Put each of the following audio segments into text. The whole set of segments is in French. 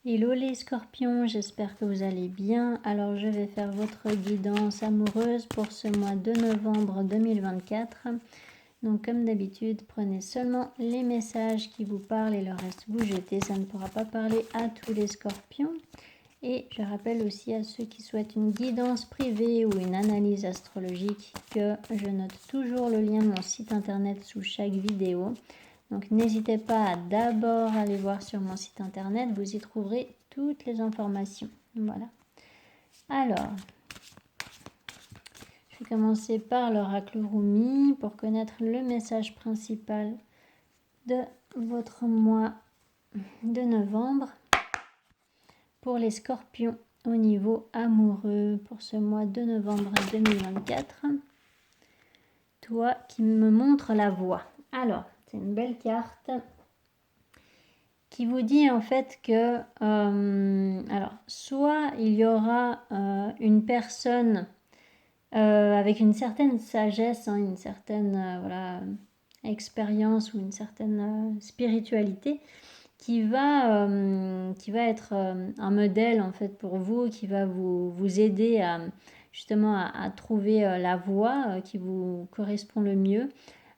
Hello les scorpions, j'espère que vous allez bien. Alors je vais faire votre guidance amoureuse pour ce mois de novembre 2024. Donc comme d'habitude, prenez seulement les messages qui vous parlent et le reste vous jetez. Ça ne pourra pas parler à tous les scorpions. Et je rappelle aussi à ceux qui souhaitent une guidance privée ou une analyse astrologique que je note toujours le lien de mon site internet sous chaque vidéo. Donc n'hésitez pas à d'abord aller voir sur mon site internet, vous y trouverez toutes les informations. Voilà. Alors, je vais commencer par l'oracle Rumi pour connaître le message principal de votre mois de novembre pour les scorpions au niveau amoureux pour ce mois de novembre 2024. Toi qui me montres la voie. Alors, c'est une belle carte qui vous dit en fait que alors soit il y aura une personne avec une certaine sagesse, hein, une certaine voilà, expérience ou une certaine spiritualité qui va être un modèle en fait pour vous, qui va vous aider à justement à trouver la voie qui vous correspond le mieux.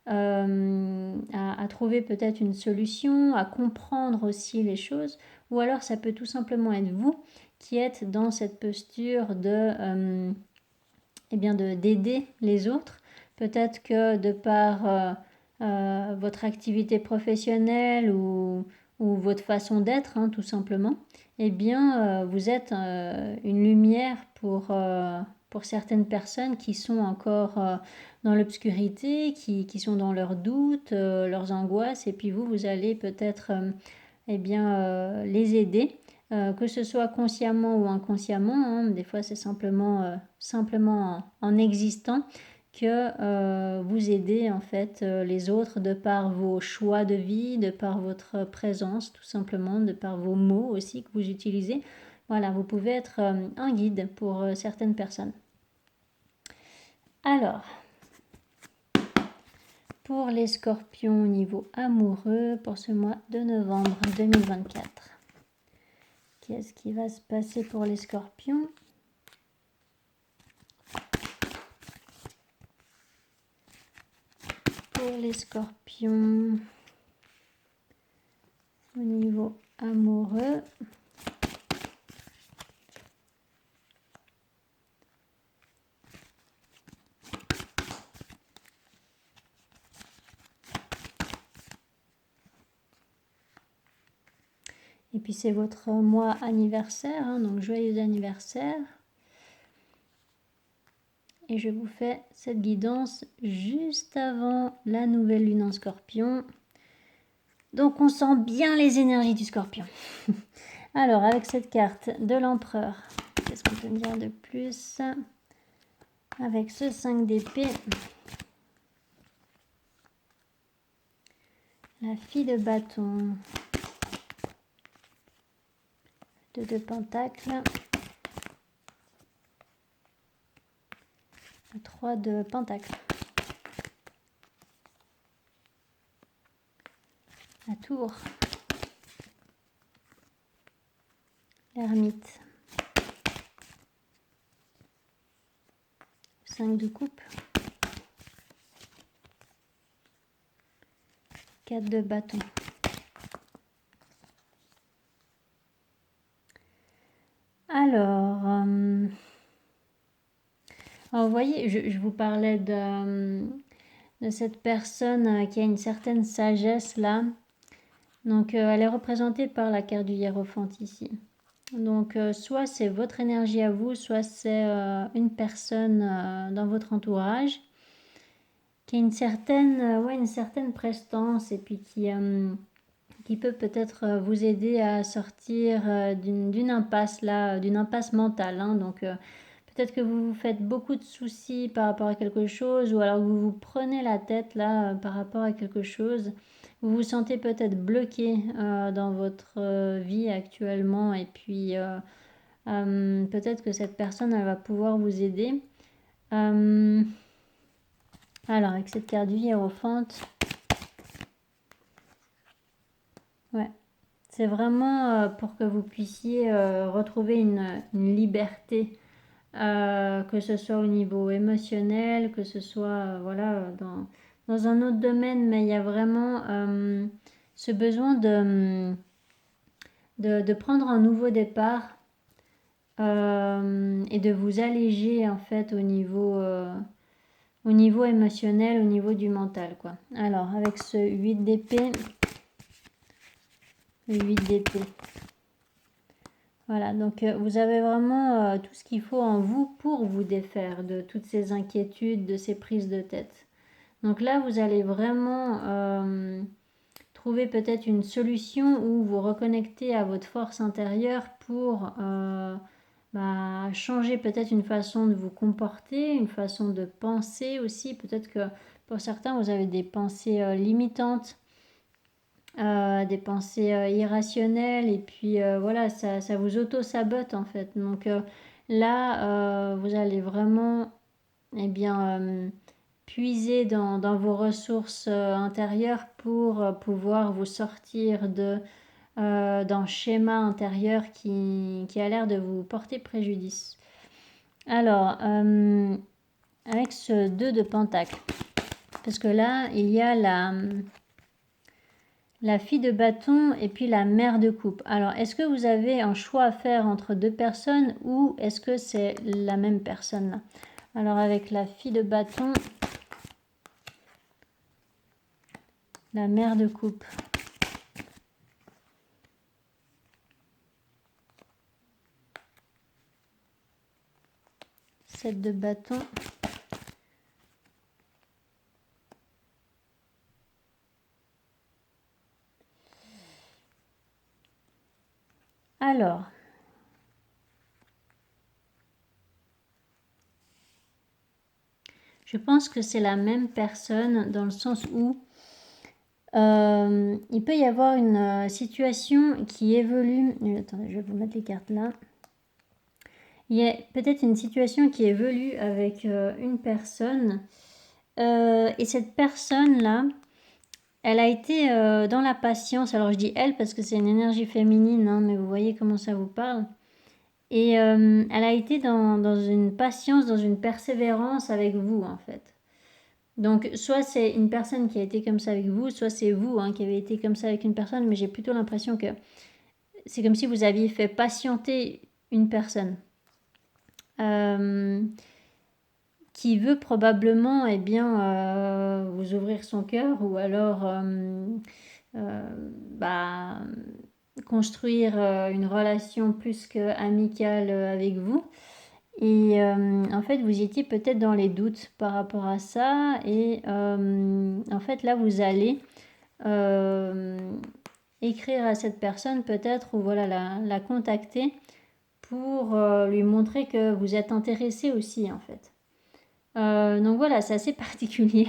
À trouver peut-être une solution, à comprendre aussi les choses, ou alors ça peut tout simplement être vous qui êtes dans cette posture de d'aider les autres. Peut-être que de par votre activité professionnelle ou votre façon d'être, hein, tout simplement, eh bien, vous êtes une lumière pour certaines personnes qui sont encore dans l'obscurité, qui sont dans leurs doutes, leurs angoisses, et puis vous allez peut-être les aider, que ce soit consciemment ou inconsciemment, hein. Des fois c'est simplement en existant que vous aidez en fait les autres de par vos choix de vie, de par votre présence tout simplement, de par vos mots aussi que vous utilisez. Voilà, vous pouvez être un guide pour certaines personnes. Alors, pour les scorpions au niveau amoureux pour ce mois de novembre 2024. Qu'est-ce qui va se passer pour les scorpions ? Pour les scorpions au niveau amoureux. Et puis c'est votre mois anniversaire, hein, donc joyeux anniversaire. Et je vous fais cette guidance juste avant la nouvelle lune en scorpion. Donc on sent bien les énergies du scorpion. Alors avec cette carte de l'empereur, qu'est-ce qu'on peut me dire de plus ? Avec ce 5 d'épée, la fille de bâton, de 2 pentacles, 3 de pentacles, la tour, l'ermite, 5 de coupe, 4 de bâton. Alors vous voyez, je vous parlais de cette personne qui a une certaine sagesse là. Donc elle est représentée par la carte du hiérophant ici. Donc soit c'est votre énergie à vous, soit c'est une personne dans votre entourage qui a une certaine prestance et puis qui peut peut-être vous aider à sortir d'une impasse là, d'une impasse mentale, hein. Donc peut-être que vous vous faites beaucoup de soucis par rapport à quelque chose, ou alors que vous vous prenez la tête là par rapport à quelque chose. Vous vous sentez peut-être bloqué dans votre vie actuellement, et puis peut-être que cette personne elle va pouvoir vous aider. Alors avec cette carte du hiérophante, ouais, C'est vraiment pour que vous puissiez retrouver une liberté, que ce soit au niveau émotionnel, que ce soit voilà, dans un autre domaine, mais il y a vraiment ce besoin de prendre un nouveau départ et de vous alléger en fait au niveau émotionnel, au niveau du mental, quoi. Alors, avec ce 8 d'épée, le 8 d'épée. Voilà, donc vous avez vraiment tout ce qu'il faut en vous pour vous défaire de toutes ces inquiétudes, de ces prises de tête. Donc là, vous allez vraiment trouver peut-être une solution où vous reconnectez à votre force intérieure pour changer peut-être une façon de vous comporter, une façon de penser aussi. Peut-être que pour certains, vous avez des pensées limitantes, des pensées irrationnelles, et puis voilà, ça vous auto-sabote en fait. Donc là, vous allez vraiment puiser dans vos ressources intérieures pour pouvoir vous sortir d'un schéma intérieur qui a l'air de vous porter préjudice. Alors, avec ce 2 de pentacle, parce que là, il y a la fille de bâton et puis la mère de coupe. Alors, est-ce que vous avez un choix à faire entre deux personnes ou est-ce que c'est la même personne là? Alors, avec la fille de bâton, la mère de coupe. Sept de bâton. Alors, je pense que c'est la même personne dans le sens où il peut y avoir une situation qui évolue. Attendez, je vais vous mettre les cartes là. Il y a peut-être une situation qui évolue avec une personne. Et cette personne-là, elle a été dans la patience. Alors je dis elle parce que c'est une énergie féminine, hein, mais vous voyez comment ça vous parle. Et elle a été dans une patience, dans une persévérance avec vous en fait. Donc soit c'est une personne qui a été comme ça avec vous, soit c'est vous qui avez été comme ça avec une personne, mais j'ai plutôt l'impression que c'est comme si vous aviez fait patienter une personne. Qui veut probablement vous ouvrir son cœur ou alors construire une relation plus qu'amicale avec vous. Et en fait, vous étiez peut-être dans les doutes par rapport à ça. Et en fait, là, vous allez écrire à cette personne peut-être ou voilà, la contacter pour lui montrer que vous êtes intéressé aussi en fait. Donc voilà, c'est assez particulier.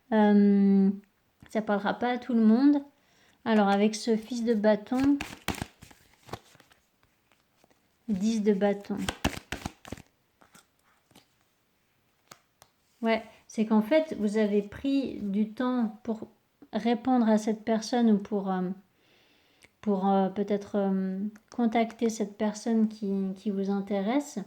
Ça parlera pas à tout le monde. Alors avec ce fils de bâton, 10 de bâton. Ouais, c'est qu'en fait, vous avez pris du temps pour répondre à cette personne ou pour peut-être contacter cette personne qui vous intéresse.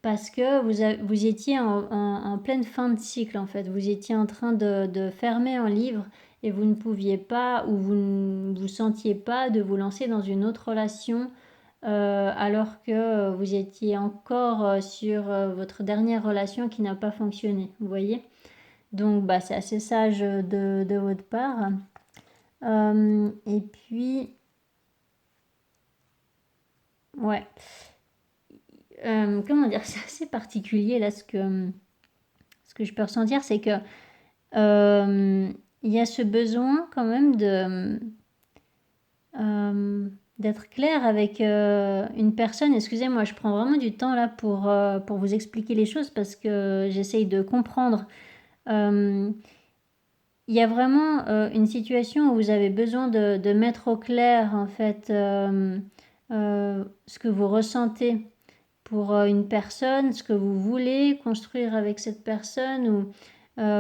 Parce que vous étiez en pleine fin de cycle en fait. Vous étiez en train de fermer un livre et vous ne pouviez pas ou vous ne vous sentiez pas de vous lancer dans une autre relation alors que vous étiez encore sur votre dernière relation qui n'a pas fonctionné. Vous voyez? Donc c'est assez sage de votre part. Et puis, ouais. Comment dire, c'est assez particulier là ce que je peux ressentir, c'est que il y a ce besoin quand même d'être clair avec une personne. Excusez-moi, je prends vraiment du temps là pour vous expliquer les choses parce que j'essaye de comprendre. Il y a vraiment une situation où vous avez besoin de mettre au clair en fait ce que vous ressentez pour une personne, ce que vous voulez construire avec cette personne ou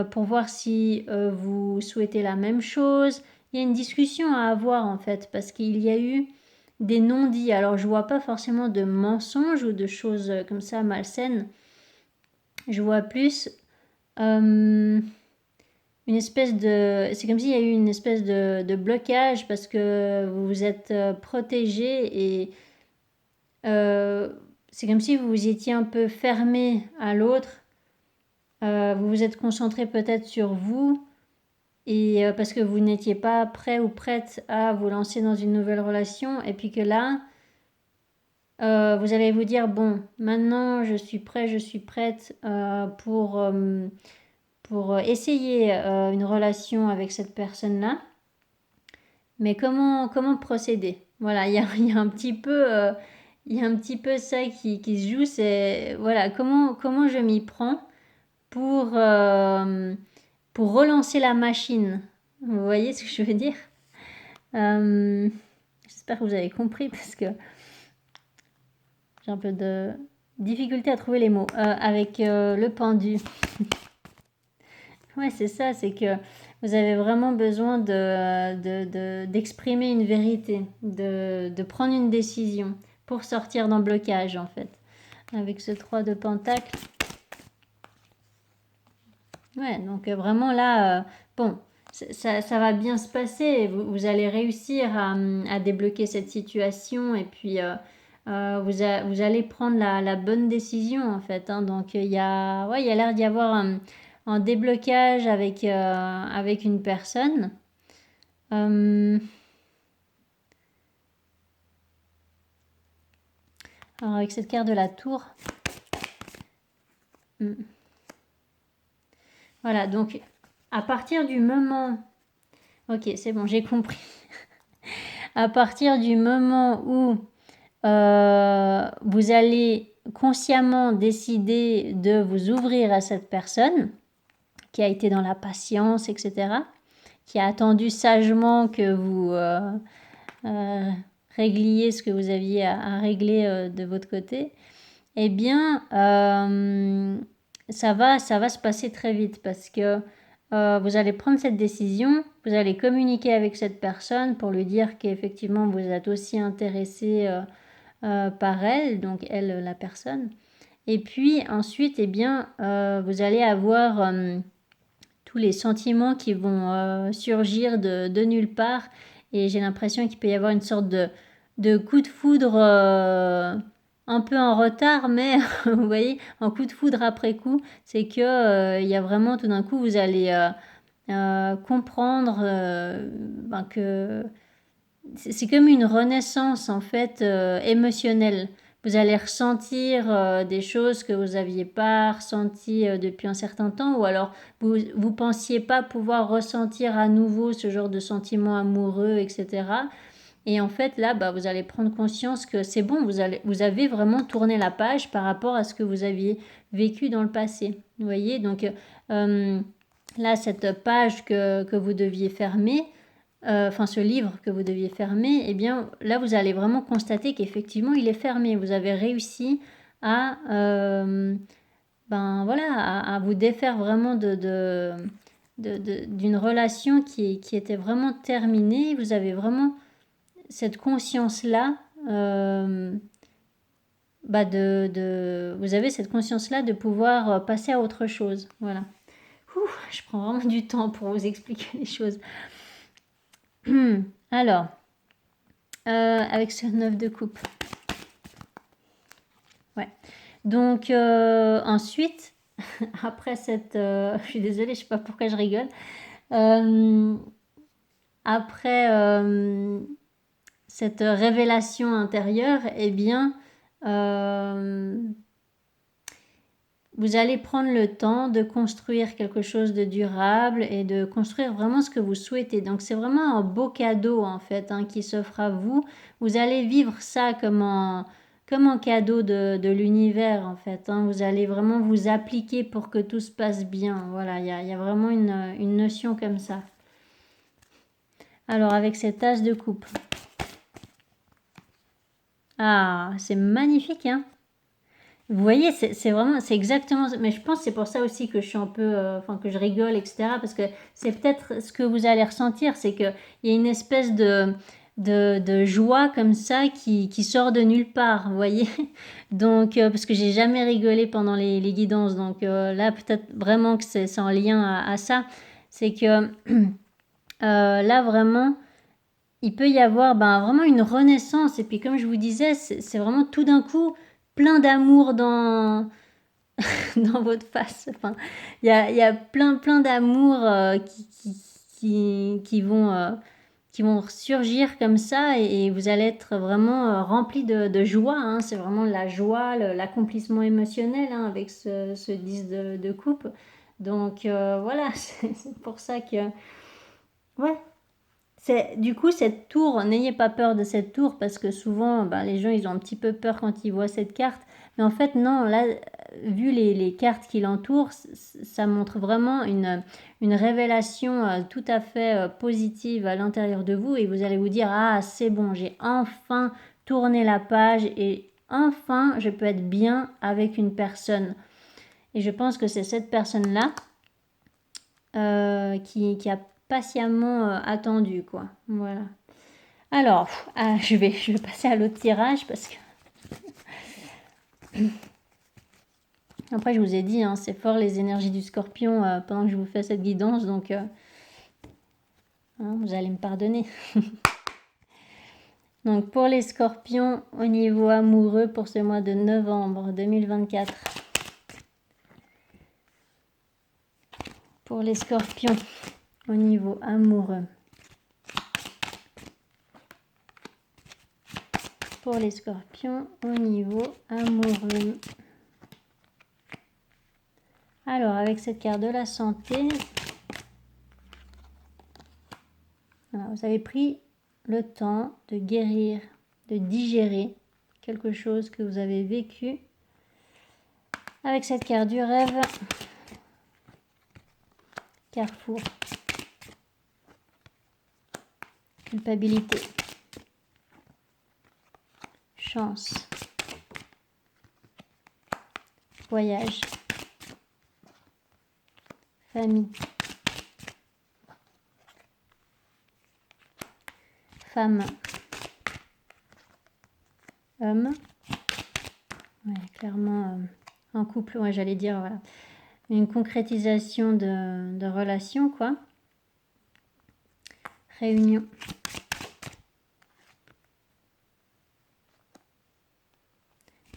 pour voir si vous souhaitez la même chose il y a une discussion à avoir en fait, parce qu'il y a eu des non-dits. Alors je vois pas forcément de mensonges ou de choses comme ça malsaines. Je vois plus une espèce de... C'est comme s'il y a eu une espèce de blocage parce que vous vous êtes protégé et c'est comme si vous vous étiez un peu fermé à l'autre. Vous vous êtes concentré peut-être sur vous et parce que vous n'étiez pas prêt ou prête à vous lancer dans une nouvelle relation et puis que là, vous allez vous dire, bon, maintenant je suis prêt, je suis prête pour essayer une relation avec cette personne-là. Mais comment procéder? Voilà, il y a un petit peu, il y a un petit peu ça qui se joue, c'est voilà, comment je m'y prends pour relancer la machine. Vous voyez ce que je veux dire? J'espère que vous avez compris parce que j'ai un peu de difficulté à trouver les mots. Avec le pendu. Ouais, c'est ça, c'est que vous avez vraiment besoin d'exprimer une vérité, de prendre une décision pour sortir d'un blocage en fait. Avec ce 3 de Pentacle. Ouais, donc vraiment là, bon, ça va bien se passer. Vous allez réussir à débloquer cette situation et puis vous allez prendre la bonne décision en fait. Hein. Donc il y a l'air d'y avoir un déblocage avec une personne. Alors avec cette carte de la tour. Voilà, donc à partir du moment... Ok, c'est bon, j'ai compris. À partir du moment où vous allez consciemment décider de vous ouvrir à cette personne qui a été dans la patience, etc., qui a attendu sagement que vous régliez ce que vous aviez à régler de votre côté, eh bien, ça va se passer très vite parce que vous allez prendre cette décision, vous allez communiquer avec cette personne pour lui dire qu'effectivement vous êtes aussi intéressé par elle, donc elle, la personne. Et puis ensuite, eh bien, vous allez avoir tous les sentiments qui vont surgir de nulle part. Et j'ai l'impression qu'il peut y avoir une sorte de coup de foudre un peu en retard, mais vous voyez, un coup de foudre après coup, c'est que il y a vraiment tout d'un coup, vous allez comprendre que c'est comme une renaissance en fait émotionnelle. Vous allez ressentir des choses que vous n'aviez pas ressenties depuis un certain temps ou alors vous pensiez pas pouvoir ressentir à nouveau ce genre de sentiments amoureux, etc. Et en fait là, vous allez prendre conscience que c'est bon, vous avez vraiment tourné la page par rapport à ce que vous aviez vécu dans le passé. Vous voyez, donc là, cette page que vous deviez fermer, ce livre que vous deviez fermer, eh bien là vous allez vraiment constater qu'effectivement il est fermé. Vous avez réussi à vous défaire vraiment d'une relation qui était vraiment terminée. Vous avez vraiment cette conscience-là vous avez cette conscience-là de pouvoir passer à autre chose. Voilà. Je prends vraiment du temps pour vous expliquer les choses. Alors, avec ce 9 de coupe. Ouais. Donc, ensuite, après cette... je suis désolée, je sais pas pourquoi je rigole. Après cette révélation intérieure, eh bien... vous allez prendre le temps de construire quelque chose de durable et de construire vraiment ce que vous souhaitez. Donc c'est vraiment un beau cadeau en fait qui s'offre à vous. Vous allez vivre ça comme un cadeau de l'univers en fait. Vous allez vraiment vous appliquer pour que tout se passe bien. Voilà, il y a vraiment une notion comme ça. Alors avec cette as de coupe. Ah, c'est magnifique hein. vous voyez, c'est vraiment, c'est exactement, mais je pense que c'est pour ça aussi que je suis un peu, enfin que je rigole, etc. Parce que c'est peut-être ce que vous allez ressentir, c'est qu'il y a une espèce de joie comme ça qui sort de nulle part, vous voyez. Donc, parce que j'ai jamais rigolé pendant les guidances, donc là peut-être vraiment que c'est en lien à ça. C'est que là vraiment, il peut y avoir vraiment une renaissance. Et puis comme je vous disais, c'est vraiment tout d'un coup plein d'amour dans, dans votre face. Enfin, il y a plein d'amour qui vont surgir comme ça et vous allez être vraiment rempli de joie. Hein. C'est vraiment la joie, l'accomplissement émotionnel hein, avec ce 10 de coupe. Donc voilà, c'est pour ça que... Ouais, du coup, cette tour, n'ayez pas peur de cette tour parce que souvent, les gens, ils ont un petit peu peur quand ils voient cette carte. Mais en fait, non, là, vu les cartes qui l'entourent, ça montre vraiment une révélation tout à fait positive à l'intérieur de vous et vous allez vous dire, ah, c'est bon, j'ai enfin tourné la page et enfin, je peux être bien avec une personne. Et je pense que c'est cette personne-là qui a patiemment attendu, quoi. Voilà. Alors, je vais passer à l'autre tirage parce que... Après, je vous ai dit, hein, c'est fort les énergies du scorpion pendant que je vous fais cette guidance, donc hein, vous allez me pardonner. Donc, pour les scorpions, au niveau amoureux, pour ce mois de novembre 2024. Pour les scorpions, au niveau amoureux. Pour les scorpions, au niveau amoureux. Alors, avec cette carte de la santé, voilà, vous avez pris le temps de guérir, de digérer quelque chose que vous avez vécu. Avec cette carte du rêve, Carrefour, culpabilité, chance, voyage, famille, femme, homme, ouais, clairement en couple, ouais, j'allais dire, voilà, une concrétisation de relation, quoi, réunion,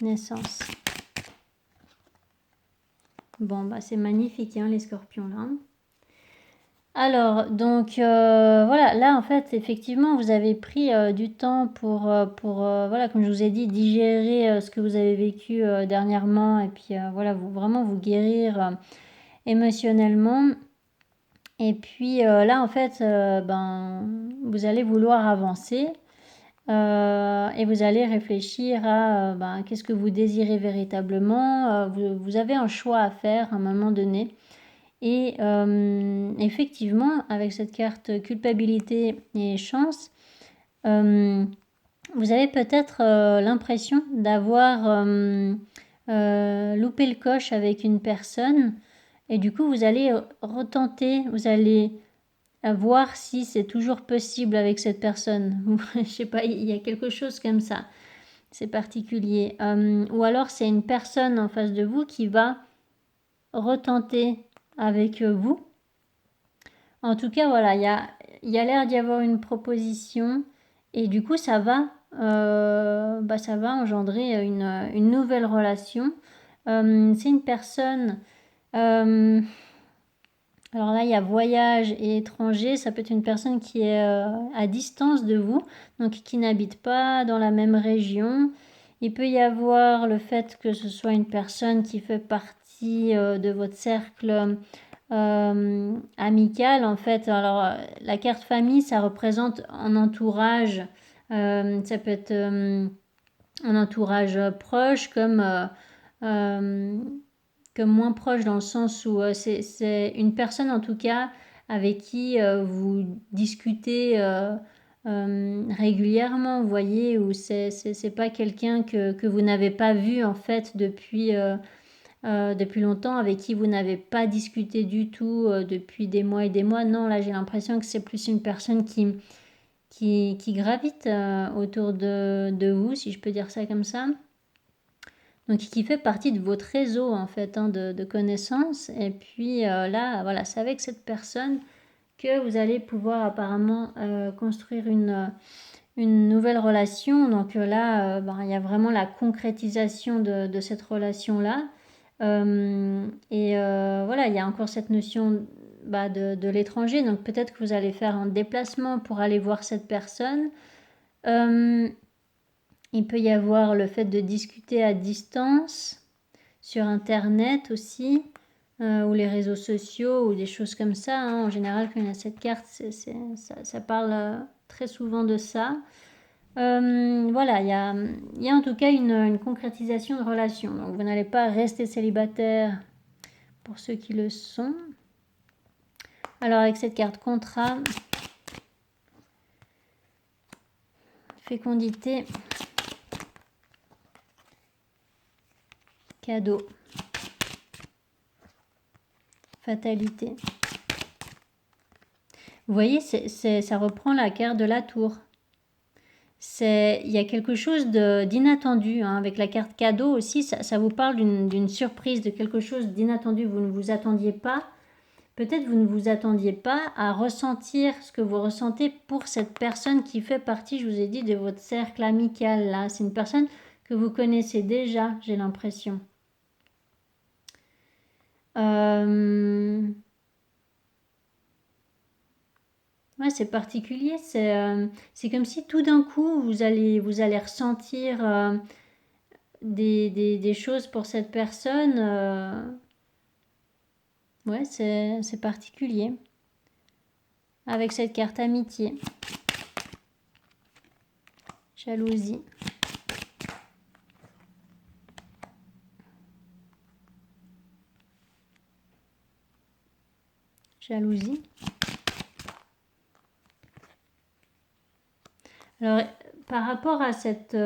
naissance. Bon, c'est magnifique, hein, les scorpions, là. Alors, donc, voilà, là, en fait, effectivement, vous avez pris du temps pour voilà, comme je vous ai dit, digérer ce que vous avez vécu dernièrement et puis, voilà, vraiment vous guérir émotionnellement. Et puis, là, en fait, vous allez vouloir avancer et vous allez réfléchir à qu'est-ce que vous désirez véritablement. Vous avez un choix à faire à un moment donné. Et effectivement, avec cette carte culpabilité et chance, vous avez peut-être l'impression d'avoir loupé le coche avec une personne. Et du coup, vous allez retenter, vous allez voir si c'est toujours possible avec cette personne. Je sais pas, il y a quelque chose comme ça. C'est particulier. Ou alors, c'est une personne en face de vous qui va retenter avec vous. En tout cas, voilà, il y a l'air d'y avoir une proposition et du coup, ça va engendrer une nouvelle relation. C'est une personne... alors là, il y a voyage et étranger. Ça peut être une personne qui est à distance de vous, donc qui n'habite pas dans la même région. Il peut y avoir le fait que ce soit une personne qui fait partie de votre cercle amical en fait. Alors la carte famille, ça représente un entourage, ça peut être un entourage proche comme moins proche dans le sens où c'est une personne en tout cas avec qui vous discutez régulièrement, vous voyez, ou c'est pas quelqu'un que vous n'avez pas vu en fait depuis longtemps, avec qui vous n'avez pas discuté du tout depuis des mois et des mois. Non, là j'ai l'impression que c'est plus une personne qui gravite autour de vous, si je peux dire ça comme ça. Donc qui fait partie de votre réseau en fait de connaissances. Et puis là, voilà, c'est avec cette personne que vous allez pouvoir apparemment construire une nouvelle relation. Donc là, il y a vraiment la concrétisation de cette relation-là. Voilà, il y a encore cette notion de l'étranger. Donc peut-être que vous allez faire un déplacement pour aller voir cette personne. Il peut y avoir le fait de discuter à distance, sur Internet aussi, ou les réseaux sociaux, ou des choses comme ça. En général, quand il y a cette carte, ça parle très souvent de ça. Voilà, il y a en tout cas une concrétisation de relation. Donc vous n'allez pas rester célibataire pour ceux qui le sont. Alors avec cette carte contrat, fécondité, cadeau, fatalité. Vous voyez, ça reprend la carte de la tour. Il y a quelque chose d'inattendu, avec la carte cadeau aussi, ça vous parle d'une surprise, de quelque chose d'inattendu, vous ne vous attendiez pas. Peut-être vous ne vous attendiez pas à ressentir ce que vous ressentez pour cette personne qui fait partie, je vous ai dit, de votre cercle amical. Là, c'est une personne que vous connaissez déjà, j'ai l'impression. Ouais, c'est particulier. C'est comme si tout d'un coup, vous allez ressentir des choses pour cette personne. Ouais, c'est particulier. Avec cette carte amitié. Jalousie. Jalousie. Alors, par rapport à cette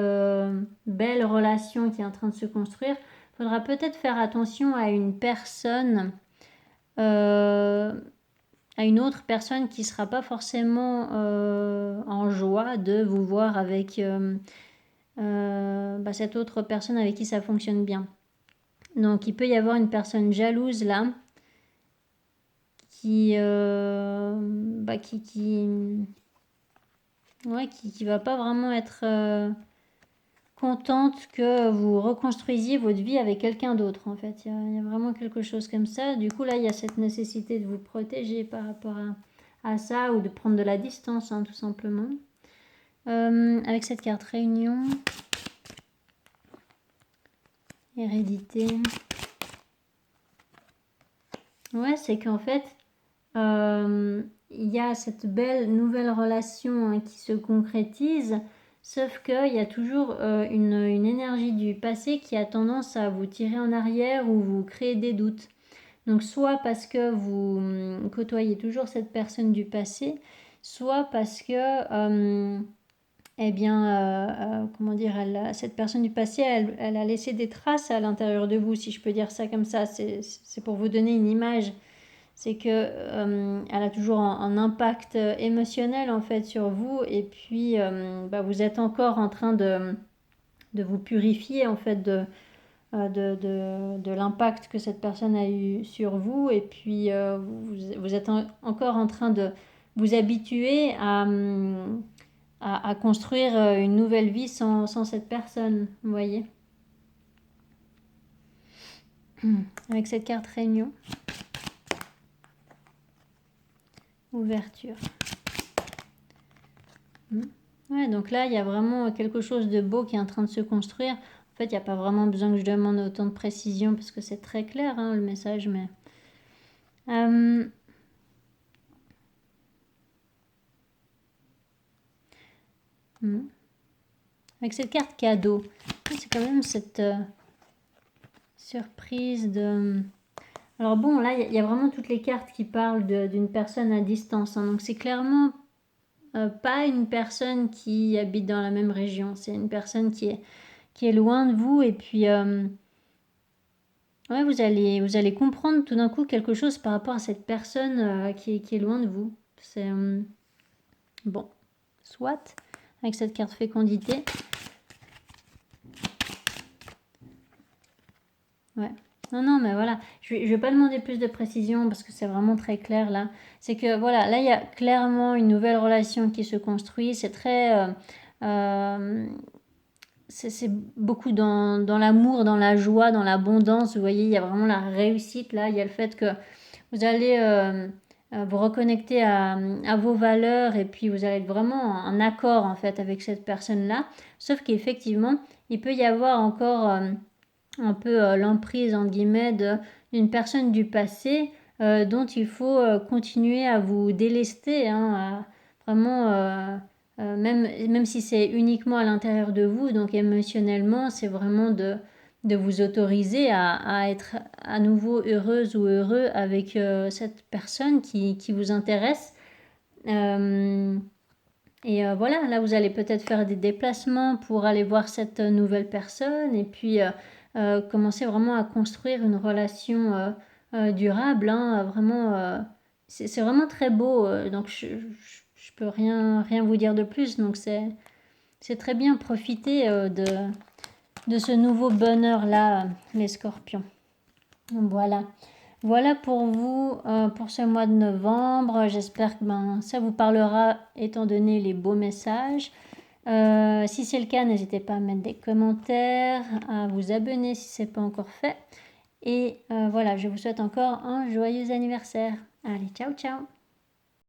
belle relation qui est en train de se construire, il faudra peut-être faire attention à une personne, à une autre personne qui ne sera pas forcément en joie de vous voir avec cette autre personne avec qui ça fonctionne bien. Donc, il peut y avoir une personne jalouse là, qui va pas vraiment être contente que vous reconstruisiez votre vie avec quelqu'un d'autre en fait. Il y a vraiment quelque chose comme ça. Du coup là, il y a cette nécessité de vous protéger par rapport à ça, ou de prendre de la distance, tout simplement. Avec cette carte réunion, hérédité. Ouais, c'est qu'en fait, il y a cette belle nouvelle relation qui se concrétise, sauf qu'il y a toujours une énergie du passé qui a tendance à vous tirer en arrière ou vous créer des doutes. Donc soit parce que vous côtoyez toujours cette personne du passé, soit parce que comment dire, cette personne du passé, elle a laissé des traces à l'intérieur de vous, si je peux dire ça comme ça. C'est pour vous donner une image. C'est que elle a toujours un impact émotionnel en fait sur vous, et puis vous êtes encore en train de vous purifier en fait de l'impact que cette personne a eu sur vous, et puis vous êtes encore en train de vous habituer à construire une nouvelle vie sans cette personne, vous voyez. Avec cette carte réunion. Ouverture. Ouais, donc là, il y a vraiment quelque chose de beau qui est en train de se construire. En fait, il n'y a pas vraiment besoin que je demande autant de précision parce que c'est très clair, le message, mais... Avec cette carte cadeau, c'est quand même cette surprise de... Alors bon, là, il y a vraiment toutes les cartes qui parlent d'une personne à distance, donc c'est clairement pas une personne qui habite dans la même région. C'est une personne qui est loin de vous et puis ouais, vous allez comprendre tout d'un coup quelque chose par rapport à cette personne qui est loin de vous. C'est bon, soit avec cette carte fécondité. Ouais. Non, mais voilà, je vais pas demander plus de précision parce que c'est vraiment très clair là. C'est que voilà, là il y a clairement une nouvelle relation qui se construit. C'est très, c'est beaucoup dans l'amour, dans la joie, dans l'abondance. Vous voyez, il y a vraiment la réussite là. Il y a le fait que vous allez vous reconnecter à vos valeurs et puis vous allez être vraiment en accord en fait avec cette personne-là. Sauf qu'effectivement, il peut y avoir encore un peu l'emprise entre guillemets d'une personne du passé dont il faut continuer à vous délester, hein, vraiment même si c'est uniquement à l'intérieur de vous, donc émotionnellement c'est vraiment de vous autoriser à être à nouveau heureuse ou heureux avec cette personne qui vous intéresse. Voilà, là vous allez peut-être faire des déplacements pour aller voir cette nouvelle personne et puis commencer vraiment à construire une relation durable, hein, vraiment, c'est vraiment très beau, donc je peux rien vous dire de plus, donc c'est très bien profiter de ce nouveau bonheur-là, les scorpions. Voilà. Voilà pour vous, pour ce mois de novembre. J'espère que ça vous parlera étant donné les beaux messages. Si c'est le cas, n'hésitez pas à mettre des commentaires, à vous abonner si ce n'est pas encore fait. Et voilà, je vous souhaite encore un joyeux anniversaire. Allez, ciao ciao!